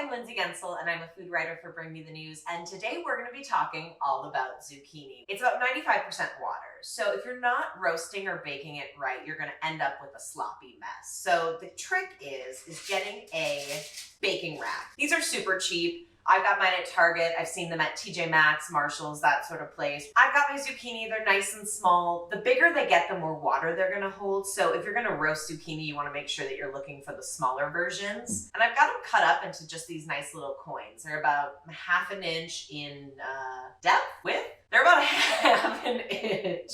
I'm Lindsay Guentzel and I'm a food writer for Bring Me the News, and today we're going to be talking all about zucchini. It's about 95% water, so if you're not roasting or baking it right, you're going to end up with a sloppy mess. So the trick is getting a baking rack. These are super cheap. I got mine at Target. I've seen them at TJ Maxx, Marshalls, that sort of place. I've got my zucchini. They're nice and small. The bigger they get, the more water they're gonna hold. So if you're gonna roast zucchini, you wanna make sure that you're looking for the smaller versions. And I've got them cut up into just these nice little coins. They're about half an inch in width. They're about half an inch.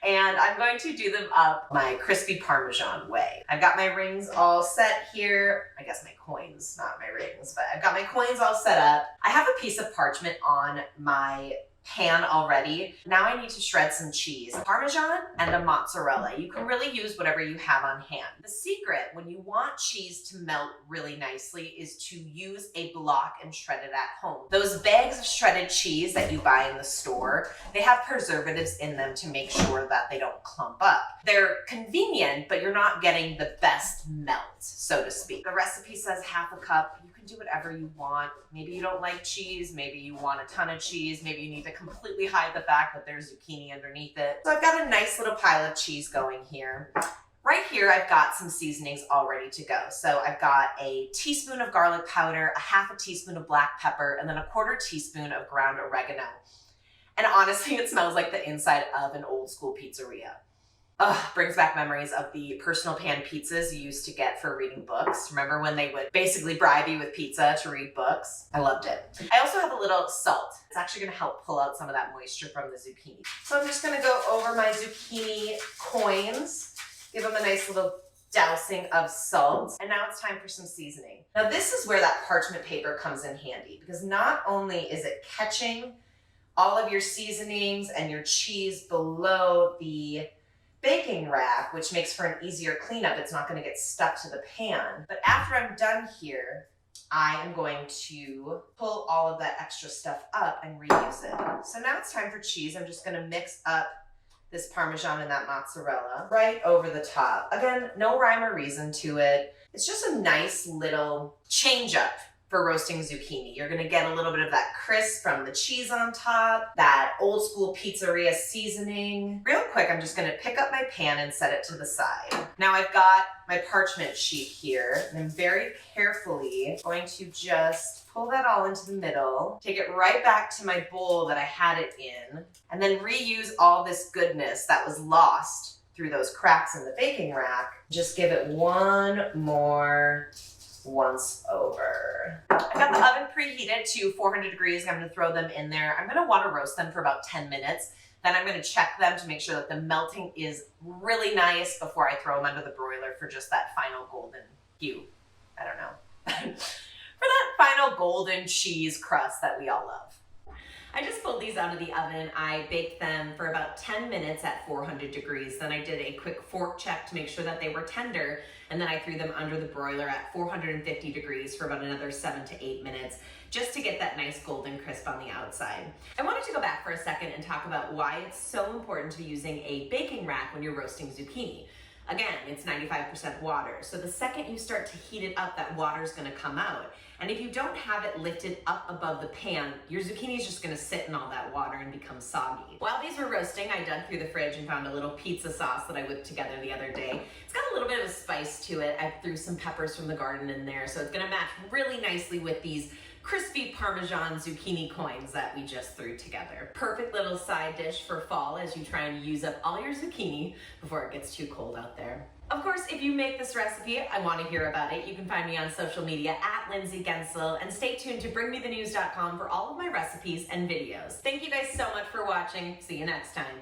And I'm going to do them up my crispy Parmesan way. I've got my rings all set here. I guess my coins, not my rings, but I've got my coins all set up. I have a piece of parchment on my pan already. Now I need to shred some cheese, Parmesan and a mozzarella. You can really use whatever you have on hand. The secret when you want cheese to melt really nicely is to use a block and shred it at home. Those bags of shredded cheese that you buy in the store, they have preservatives in them to make sure that they don't clump up. They're convenient, but you're not getting the best melt, so to speak. The recipe says half a cup. You can do whatever you want. Maybe you don't like cheese. Maybe you want a ton of cheese. Maybe you need to completely hide the fact that there's zucchini underneath it. So I've got a nice little pile of cheese going here. Right here, I've got some seasonings all ready to go. So I've got a teaspoon of garlic powder, a half a teaspoon of black pepper, and then a quarter teaspoon of ground oregano. And honestly, it smells like the inside of an old school pizzeria. Brings back memories of the personal pan pizzas you used to get for reading books. Remember when they would basically bribe you with pizza to read books? I loved it. I also have a little salt. It's actually gonna help pull out some of that moisture from the zucchini. So I'm just gonna go over my zucchini coins, give them a nice little dousing of salt. And now it's time for some seasoning. Now this is where that parchment paper comes in handy, because not only is it catching all of your seasonings and your cheese below the baking rack, which makes for an easier cleanup. It's not going to get stuck to the pan. But after I'm done here, I am going to pull all of that extra stuff up and reuse it. So now it's time for cheese. I'm just going to mix up this Parmesan and that mozzarella right over the top. Again, no rhyme or reason to it. It's just a nice little change up for roasting zucchini. You're gonna get a little bit of that crisp from the cheese on top, that old school pizzeria seasoning. Real quick, I'm just gonna pick up my pan and set it to the side. Now I've got my parchment sheet here, and I'm very carefully going to just pull that all into the middle, take it right back to my bowl that I had it in, and then reuse all this goodness that was lost through those cracks in the baking rack. Just give it one more once over. I've got the oven preheated to 400 degrees. I'm gonna throw them in there. I'm gonna wanna roast them for about 10 minutes. Then I'm gonna check them to make sure that the melting is really nice before I throw them under the broiler for just that final golden hue. I don't know. For that final golden cheese crust that we all love. I just pulled these out of the oven. I baked them for about 10 minutes at 400 degrees. Then I did a quick fork check to make sure that they were tender. And then I threw them under the broiler at 450 degrees for about another 7 to 8 minutes, just to get that nice golden crisp on the outside. I wanted to go back for a second and talk about why it's so important to be using a baking rack when you're roasting zucchini. Again, it's 95% water. So the second you start to heat it up, that water is gonna come out. And if you don't have it lifted up above the pan, your zucchini is just gonna sit in all that water and become soggy. While these were roasting, I dug through the fridge and found a little pizza sauce that I whipped together the other day. It's got a little bit of a spice to it. I threw some peppers from the garden in there, so it's gonna match really nicely with these crispy Parmesan zucchini coins that we just threw together. Perfect little side dish for fall as you try and use up all your zucchini before it gets too cold out there. Of course, if you make this recipe, I want to hear about it. You can find me on social media at Lindsay Guentzel, and stay tuned to bringmethenews.com for all of my recipes and videos. Thank you guys so much for watching. See you next time.